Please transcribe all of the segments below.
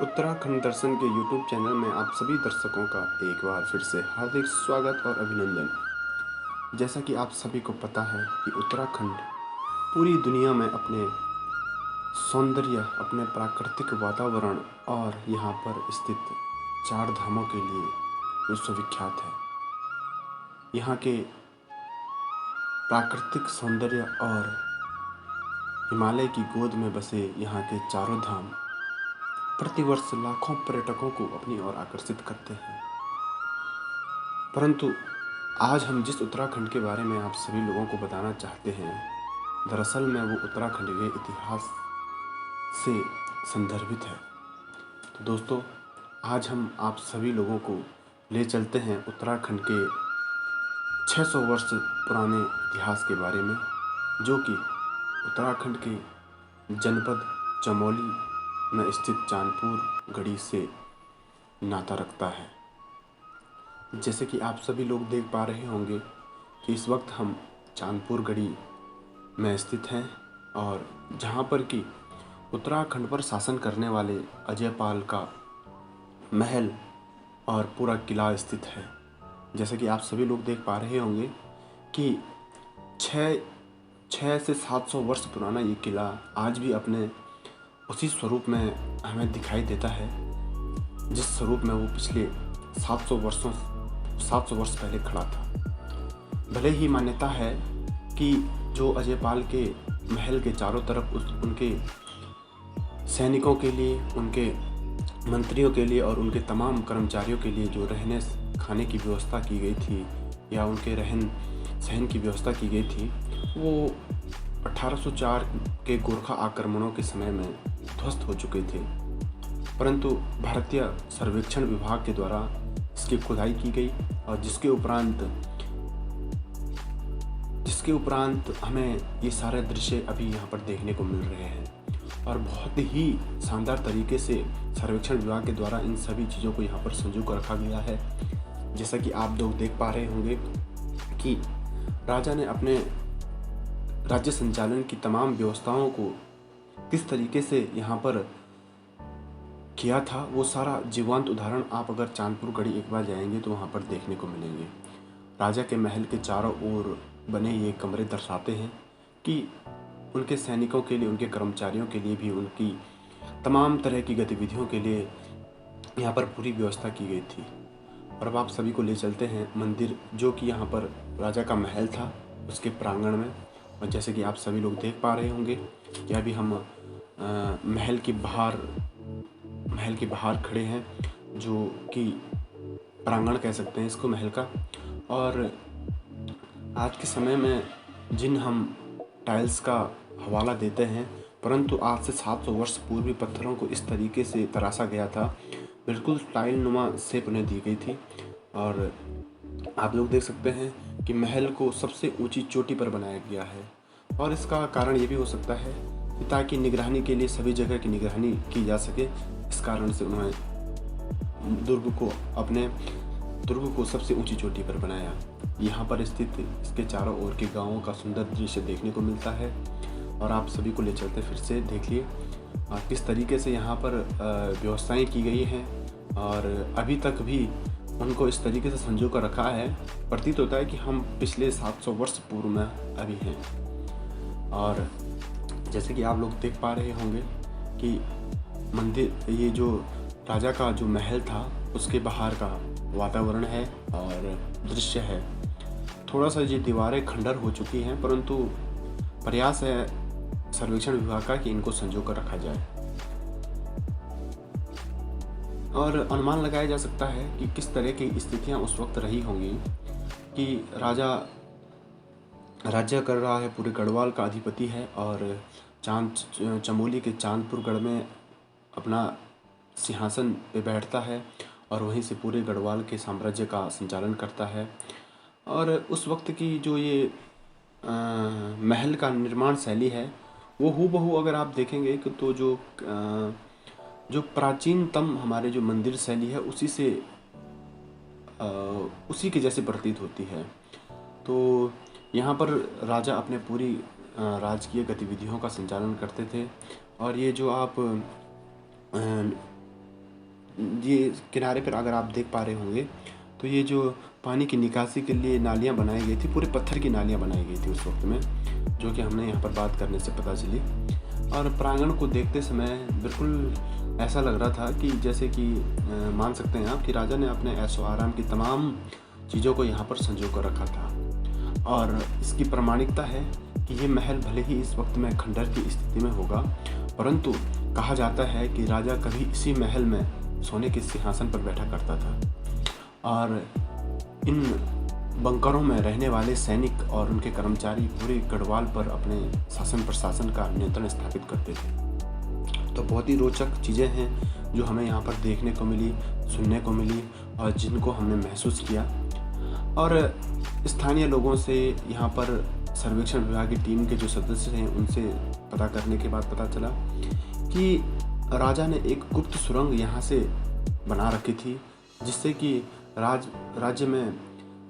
उत्तराखंड दर्शन के YouTube channel में आप सभी दर्शकों का एक बार फिर से हार्दिक स्वागत और अभिनंदन। जैसा कि आप सभी को पता है कि उत्तराखंड पूरी दुनिया में अपने सौंदर्य, अपने प्राकृतिक वातावरण और यहाँ पर स्थित चार धामों के लिए विश्वविख्यात है। यहाँ के प्राकृतिक सौंदर्य और हिमालय की गोद में बसे यहाँ के चारों धाम प्रतिवर्ष लाखों पर्यटकों को अपनी ओर आकर्षित करते हैं। परंतु आज हम जिस उत्तराखंड के बारे में आप सभी लोगों को बताना चाहते हैं, दरअसल में वो उत्तराखंड के इतिहास से संदर्भित है। तो दोस्तों, आज हम आप सभी लोगों को ले चलते हैं उत्तराखंड के 600 वर्ष पुराने इतिहास के बारे में, जो कि उत्तराखंड के जनपद चमोली में स्थित चांदपुर गढ़ी से नाता रखता है। जैसे कि आप सभी लोग देख पा रहे होंगे कि इस वक्त हम चांदपुर गढ़ी में स्थित हैं और जहाँ पर कि उत्तराखंड पर शासन करने वाले अजयपाल का महल और पूरा किला स्थित है। जैसे कि आप सभी लोग देख पा रहे होंगे कि 6 से 700 वर्ष पुराना ये किला आज भी अपने उसी स्वरूप में हमें दिखाई देता है, जिस स्वरूप में वो पिछले 700 वर्ष पहले खड़ा था। भले ही मान्यता है कि जो अजयपाल के महल के चारों तरफ उनके सैनिकों के लिए, उनके मंत्रियों के लिए और उनके तमाम कर्मचारियों के लिए जो रहने खाने की व्यवस्था की गई थी या उनके रहन सहन की व्यवस्था की गई थी, वो 1804 के गोरखा आक्रमणों के समय में ध्वस्त हो चुके थे। परंतु भारतीय सर्वेक्षण विभाग के द्वारा इसकी खुदाई की गई और जिसके उपरांत हमें ये सारे दृश्य अभी यहाँ पर देखने को मिल रहे हैं और बहुत ही शानदार तरीके से सर्वेक्षण विभाग के द्वारा इन सभी चीज़ों को यहाँ पर संजो कर रखा गया है। जैसा कि आप लोग देख पा रहे होंगे कि राजा ने अपने राज्य संचालन की तमाम व्यवस्थाओं को किस तरीके से यहाँ पर किया था, वो सारा जीवंत उदाहरण आप अगर चांदपुर गढ़ी एक बार जाएंगे तो वहाँ पर देखने को मिलेंगे। राजा के महल के चारों ओर बने ये कमरे दर्शाते हैं कि उनके सैनिकों के लिए, उनके कर्मचारियों के लिए भी उनकी तमाम तरह की गतिविधियों के लिए यहाँ पर पूरी व्यवस्था की गई थी। और अब आप सभी को ले चलते हैं मंदिर, जो कि यहाँ पर राजा का महल था, उसके प्रांगण में। और जैसे कि आप सभी लोग देख पा रहे होंगे कि अभी हम महल के बाहर खड़े हैं, जो कि प्रांगण कह सकते हैं इसको महल का। और आज के समय में जिन हम टाइल्स का हवाला देते हैं, परंतु आज से 700 वर्ष पूर्व पत्थरों को इस तरीके से तराशा गया था, बिल्कुल टाइल नुमा शेप उन्हें दी गई थी। और आप लोग देख सकते हैं कि महल को सबसे ऊंची चोटी पर बनाया गया है। और इसका कारण ये भी हो सकता है कि ताकि निगरानी के लिए सभी जगह की निगरानी की जा सके, इस कारण से उन्होंने दुर्ग को सबसे ऊंची चोटी पर बनाया। यहाँ पर स्थित इसके चारों ओर के गांवों का सुंदर दृश्य देखने को मिलता है। और आप सभी को ले चलते फिर से देखिए किस तरीके से यहाँ पर व्यवस्थाएं की गई हैं और अभी तक भी उनको इस तरीके से संजो कर रखा है। प्रतीत होता है कि हम पिछले 700 वर्ष पूर्व में अभी हैं। और जैसे कि आप लोग देख पा रहे होंगे कि मंदिर, ये जो राजा का जो महल था, उसके बाहर का वातावरण है और दृश्य है। थोड़ा सा ये दीवारें खंडर हो चुकी हैं, परंतु प्रयास है सर्वेक्षण विभाग का कि इनको संजो कर रखा जाए। और अनुमान लगाया जा सकता है कि किस तरह की स्थितियां उस वक्त रही होंगी कि राजा राज्य कर रहा है, पूरे गढ़वाल का अधिपति है और चमोली के चांदपुर गढ़ में अपना सिंहासन पे बैठता है और वहीं से पूरे गढ़वाल के साम्राज्य का संचालन करता है। और उस वक्त की जो ये महल का निर्माण शैली है, वो हूबहू अगर आप देखेंगे कि तो जो प्राचीनतम हमारे जो मंदिर शैली है उसी के जैसे प्रतीत होती है। तो यहाँ पर राजा अपने पूरी राजकीय गतिविधियों का संचालन करते थे। और ये जो आप ये किनारे पर अगर आप देख पा रहे होंगे तो ये जो पानी की निकासी के लिए नालियाँ बनाई गई थी, पूरे पत्थर की नालियाँ बनाई गई थी उस वक्त में, जो कि हमने यहाँ पर बात करने से पता चली। और प्रांगण को देखते समय बिल्कुल ऐसा लग रहा था कि जैसे कि मान सकते हैं आप कि राजा ने अपने ऐशो आराम की तमाम चीज़ों को यहाँ पर संजो कर रखा था। और इसकी प्रामाणिकता है कि ये महल भले ही इस वक्त में खंडर की स्थिति में होगा, परंतु कहा जाता है कि राजा कभी इसी महल में सोने के सिंहासन पर बैठा करता था और इन बंकरों में रहने वाले सैनिक और उनके कर्मचारी पूरे गढ़वाल पर अपने शासन प्रशासन का नियंत्रण स्थापित करते थे। तो बहुत ही रोचक चीज़ें हैं जो हमें यहाँ पर देखने को मिली, सुनने को मिली और जिनको हमने महसूस किया। और स्थानीय लोगों से, यहाँ पर सर्वेक्षण विभाग की टीम के जो सदस्य हैं, उनसे पता करने के बाद पता चला कि राजा ने एक गुप्त सुरंग यहाँ से बना रखी थी, जिससे कि राज्य में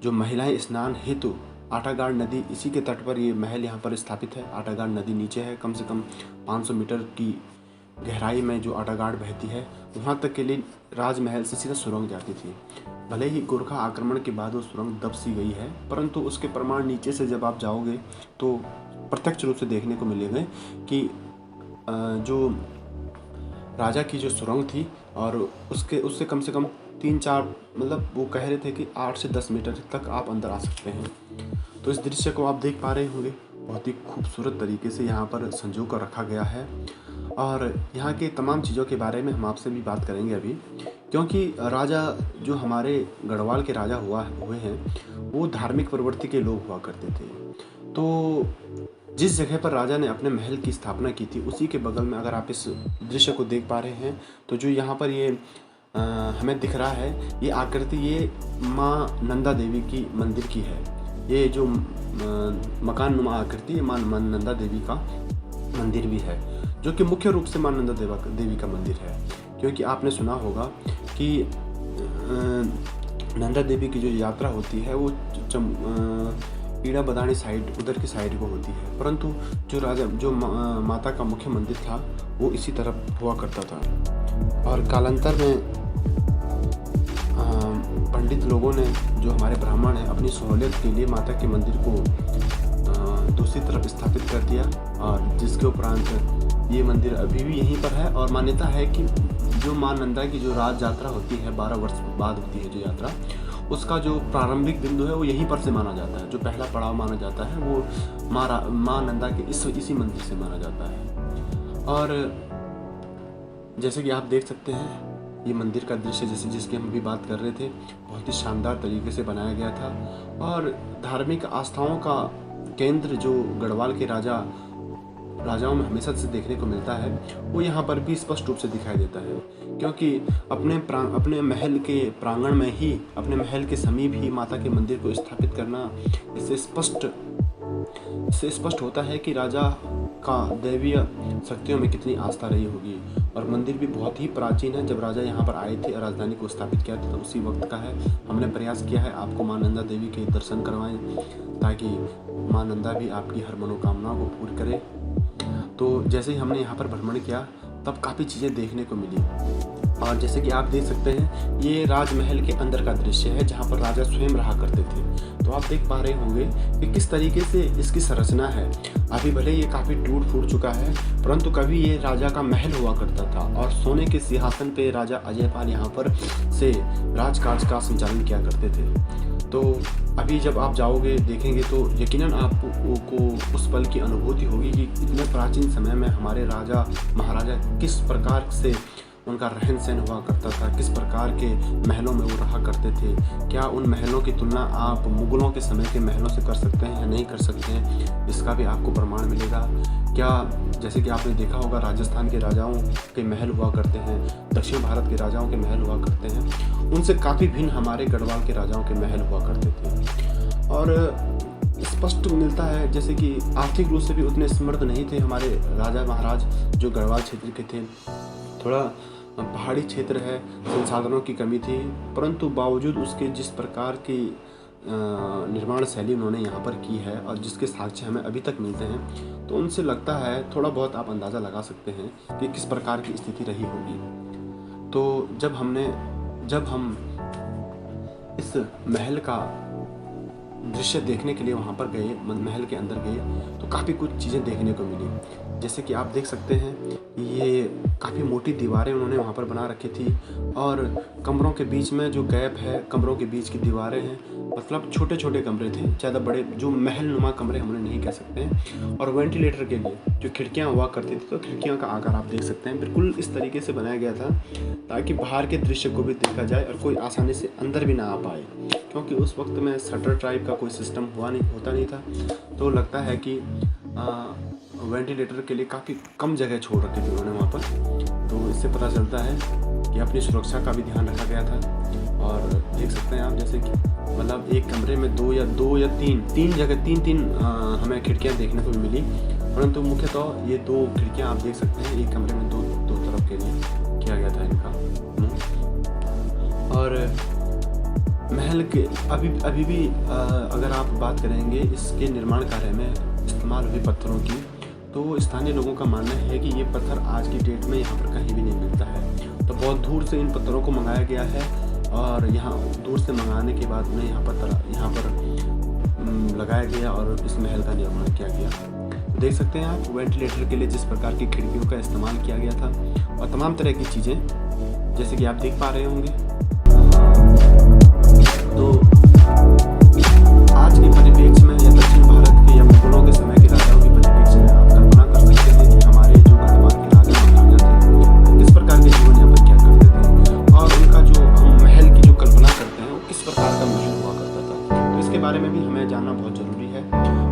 जो महिलाएं स्नान हेतु आटागाड़ नदी, इसी के तट पर ये महल यहाँ पर स्थापित है। आटागाड़ नदी नीचे है, कम से कम 500 मीटर की गहराई में जो आटागाड़ बहती है, वहाँ तक के लिए राजमहल से सीधा सुरंग जाती थी। भले ही गोरखा आक्रमण के बाद वो सुरंग दब सी गई है, परंतु उसके प्रमाण नीचे से जब आप जाओगे तो प्रत्यक्ष रूप से देखने को मिलेंगे कि जो राजा की जो सुरंग थी और उससे कम से कम 3-4, मतलब वो कह रहे थे कि 8 से 10 मीटर तक आप अंदर आ सकते हैं। तो इस दृश्य को आप देख पा रहे होंगे, बहुत ही खूबसूरत तरीके से यहाँ पर संजो कर रखा गया है। और यहाँ के तमाम चीज़ों के बारे में हम आपसे भी बात करेंगे अभी, क्योंकि राजा जो हमारे गढ़वाल के राजा हुए हैं, वो धार्मिक प्रवृत्ति के लोग हुआ करते थे। तो जिस जगह पर राजा ने अपने महल की स्थापना की थी, उसी के बगल में अगर आप इस दृश्य को देख पा रहे हैं, तो जो यहाँ पर ये हमें दिख रहा है, ये आकृति ये माँ नंदा देवी की मंदिर की है। ये जो मकान नुमा आकृति, ये माँ नंदा देवी का मंदिर भी है, जो कि मुख्य रूप से माँ नंदा देवी का मंदिर है। क्योंकि आपने सुना होगा कि नंदा देवी की जो यात्रा होती है वो ईड़ा बदानी साइड, उधर की साइड को होती है, परंतु जो माता का मुख्य मंदिर था वो इसी तरफ हुआ करता था। और कालांतर में पंडित लोगों ने, जो हमारे ब्राह्मण हैं, अपनी सहूलियत के लिए माता के मंदिर को दूसरी तरफ स्थापित कर दिया, और जिसके उपरांत ये मंदिर अभी भी यहीं पर है। और मान्यता है कि जो माँ नंदा की जो राज यात्रा होती है, 12 वर्ष बाद होती है जो यात्रा, उसका जो प्रारंभिक बिंदु है वो यहीं पर से माना जाता है। जो पहला पड़ाव माना जाता है वो माँ नंदा के इसी मंदिर से माना जाता है। और जैसे कि आप देख सकते हैं, ये मंदिर का दृश्य जिसकी हम अभी बात कर रहे थे, बहुत ही शानदार तरीके से बनाया गया था। और धार्मिक आस्थाओं का केंद्र जो गढ़वाल के राजाओं में हमेशा से देखने को मिलता है, वो यहाँ पर भी स्पष्ट रूप से दिखाई देता है। क्योंकि अपने महल के प्रांगण में ही, अपने महल के समीप ही माता के मंदिर को स्थापित करना, इससे स्पष्ट होता है कि राजा का दैवीय शक्तियों में कितनी आस्था रही होगी। और मंदिर भी बहुत ही प्राचीन है। जब राजा यहाँ पर आए थे और राजधानी को स्थापित किया था, तो उसी वक्त का है। हमने प्रयास किया है आपको माँ नंदा देवी के दर्शन करवाएं, ताकि माँ नंदा भी आपकी हर मनोकामनाओं को पूरी करे। तो जैसे ही हमने यहाँ पर भ्रमण किया, तब काफ़ी चीज़ें देखने को मिली। और जैसे कि आप देख सकते हैं, ये राजमहल के अंदर का दृश्य है, जहाँ पर राजा स्वयं रहा करते थे। तो आप देख पा रहे होंगे कि किस तरीके से इसकी संरचना है। अभी भले ये काफ़ी टूट फूट चुका है, परंतु कभी ये राजा का महल हुआ करता था, और सोने के सिंहासन पे राजा अजयपाल यहाँ पर से राजकाज का संचालन किया करते थे। तो अभी जब आप जाओगे, देखेंगे, तो यकीनन आपको उस पल की अनुभूति होगी कि इतने प्राचीन समय में हमारे राजा महाराजा किस प्रकार से उनका रहन सहन हुआ करता था, किस प्रकार के महलों में वो रहा करते थे। क्या उन महलों की तुलना आप मुगलों के समय के महलों से कर सकते हैं या नहीं कर सकते हैं, इसका भी आपको प्रमाण मिलेगा। क्या जैसे कि आपने देखा होगा, राजस्थान के राजाओं के महल हुआ करते हैं, दक्षिण भारत के राजाओं के महल हुआ करते हैं, उनसे काफ़ी भिन्न हमारे गढ़वाल के राजाओं के महल हुआ करते थे। और स्पष्ट मिलता है जैसे कि आर्थिक रूप से भी उतने समृद्ध नहीं थे हमारे राजा महाराज जो गढ़वाल क्षेत्र के थे। थोड़ा पहाड़ी क्षेत्र है, संसाधनों की कमी थी, परंतु बावजूद उसके जिस प्रकार की निर्माण शैली उन्होंने यहाँ पर की है और जिसके साक्ष्य हमें अभी तक मिलते हैं, तो उनसे लगता है, थोड़ा बहुत आप अंदाज़ा लगा सकते हैं कि किस प्रकार की स्थिति रही होगी। तो जब हम इस महल का दृश्य देखने के लिए वहाँ पर गए, महल के अंदर गए, तो काफ़ी कुछ चीज़ें देखने को मिली। जैसे कि आप देख सकते हैं, ये काफ़ी मोटी दीवारें उन्होंने वहाँ पर बना रखी थी और कमरों के बीच में जो गैप है, कमरों के बीच की दीवारें हैं, मतलब छोटे-छोटे कमरे थे, ज़्यादा बड़े जो महलनुमा कमरे हम उन्हें नहीं कह सकते हैं। और वेंटिलेटर के लिए जो खिड़कियाँ हुआ करती थी, तो खिड़कियों का आकार आप देख सकते हैं, बिल्कुल इस तरीके से बनाया गया था ताकि बाहर के दृश्य को भी देखा जाए और कोई आसानी से अंदर भी ना आ पाए, क्योंकि उस वक्त में शटर टाइप का कोई सिस्टम होता नहीं था। तो लगता है कि वेंटिलेटर के लिए काफ़ी कम जगह छोड़ रखी थी उन्होंने वहाँ पर। तो इससे पता चलता है कि अपनी सुरक्षा का भी ध्यान रखा गया था। और देख सकते हैं आप, जैसे कि मतलब एक कमरे में दो या तीन जगह तीन हमें खिड़कियाँ देखने को मिली, परंतु मुख्यतः ये 2 खिड़कियाँ आप देख सकते हैं, एक कमरे में दो तरफ के लिए किया गया था इनका। और महल के अभी भी अगर आप बात करेंगे इसके निर्माण कार्य में इस्तेमाल हुए पत्थरों की, तो स्थानीय लोगों का मानना है कि ये पत्थर आज की डेट में यहाँ पर कहीं भी नहीं मिलता है। तो बहुत दूर से इन पत्थरों को मंगाया गया है और यहाँ दूर से मंगाने के बाद उन्हें यहाँ पर लगाया गया और इस महल का निर्माण किया गया। तो देख सकते हैं आप, वेंटिलेटर के लिए जिस प्रकार की खिड़कियों का इस्तेमाल किया गया था और तमाम तरह की चीज़ें, जैसे कि आप देख पा रहे होंगे। तो आज के परिप्रेक्ष्य में या दक्षिण भारत के या मुगलों के समय के राजाओं के परिप्रेक्ष्य में आप कल्पना कर सकते हैं कि हमारे जो गढ़वाल के राजा महाराजा थे वो किस प्रकार के जीवन यापन किया करते थे और उनका जो हम महल की जो कल्पना करते हैं वो किस प्रकार का महल हुआ करता था। तो इसके बारे में भी हमें जानना बहुत ज़रूरी है।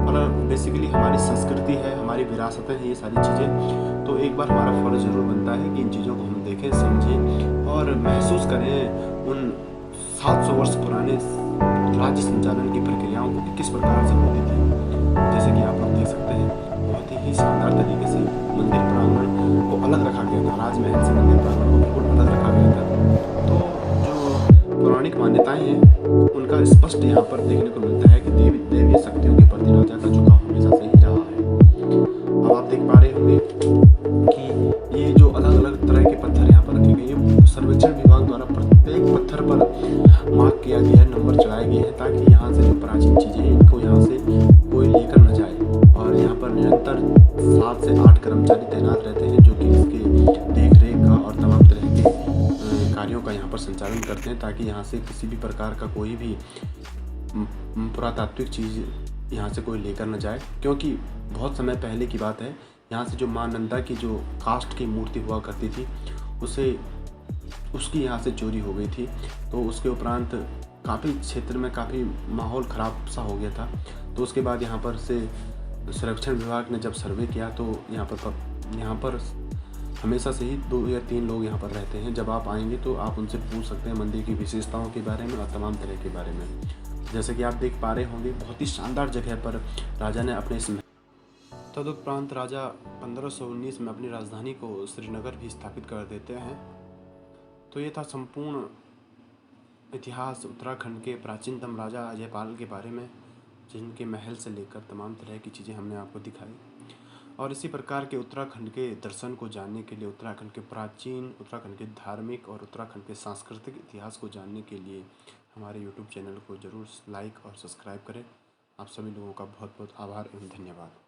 और बेसिकली हमारी संस्कृति है, हमारी विरासतें हैं ये सारी चीज़ें। तो एक बार हमारा फ़र्ज़ ज़रूर बनता है कि इन चीज़ों को हम देखें, समझें और महसूस करें उन 700 वर्ष पुराने राज्य संचालन की प्रक्रियाओं को किस प्रकार से होती थी। जैसे कि आप लोग देख सकते हैं, बहुत ही शानदार तरीके से मंदिर प्रांगण को अलग रखा गया था, राजमहल से मंदिर प्रांगण को बिल्कुल अलग रखा गया था। तो जो पौराणिक मान्यताएं हैं उनका स्पष्ट यहाँ पर देखने को मिलता है कि दैवीय शक्तियों के प्रति राजा का झुकाव हमेशा से ही रहा है। अब आप देख पा रहे होंगे कि ये जो अलग अलग तरह के पत्थर यहाँ पर रखे गए हैं, सर्वेक्षण विभाग द्वारा प्रत्येक पत्थर पर मार्क किया गया है, नंबर चढ़ाए गए हैं, ताकि यहाँ से जो प्राचीन चीज़ें हैं इनको यहाँ से कोई लेकर न जाए। और यहाँ पर निरंतर 7 से 8 कर्मचारी तैनात रहते हैं जो कि इसके देख रेख का और तमाम तरह के कार्यों का यहाँ पर संचालन करते हैं, ताकि यहाँ से किसी भी प्रकार का कोई भी पुरातात्विक चीज़ यहाँ से कोई लेकर न जाए। क्योंकि बहुत समय पहले की बात है, यहाँ से जो माँ नंदा की जो काष्ठ की मूर्ति हुआ करती थी उसकी यहाँ से चोरी हो गई थी। तो उसके उपरांत काफ़ी क्षेत्र में काफ़ी माहौल ख़राब सा हो गया था। तो उसके बाद यहाँ पर से संरक्षण विभाग ने जब सर्वे किया तो यहाँ पर हमेशा से ही 2 या 3 लोग यहाँ पर रहते हैं। जब आप आएंगे तो आप उनसे पूछ सकते हैं मंदिर की विशेषताओं के बारे में और तमाम तरह के बारे में। जैसे कि आप देख पा रहे होंगे, बहुत ही शानदार जगह पर राजा ने अपने इस तदुपरांत राजा 1519 में अपनी राजधानी को श्रीनगर भी स्थापित कर देते हैं। तो ये था संपूर्ण इतिहास उत्तराखंड के प्राचीनतम राजा अजयपाल के बारे में, जिनके महल से लेकर तमाम तरह की चीज़ें हमने आपको दिखाई। और इसी प्रकार के उत्तराखंड के दर्शन को जानने के लिए, उत्तराखंड के प्राचीन, उत्तराखंड के धार्मिक और उत्तराखंड के सांस्कृतिक इतिहास को जानने के लिए हमारे YouTube चैनल को ज़रूर लाइक और सब्सक्राइब करें। आप सभी लोगों का बहुत बहुत आभार एवं धन्यवाद।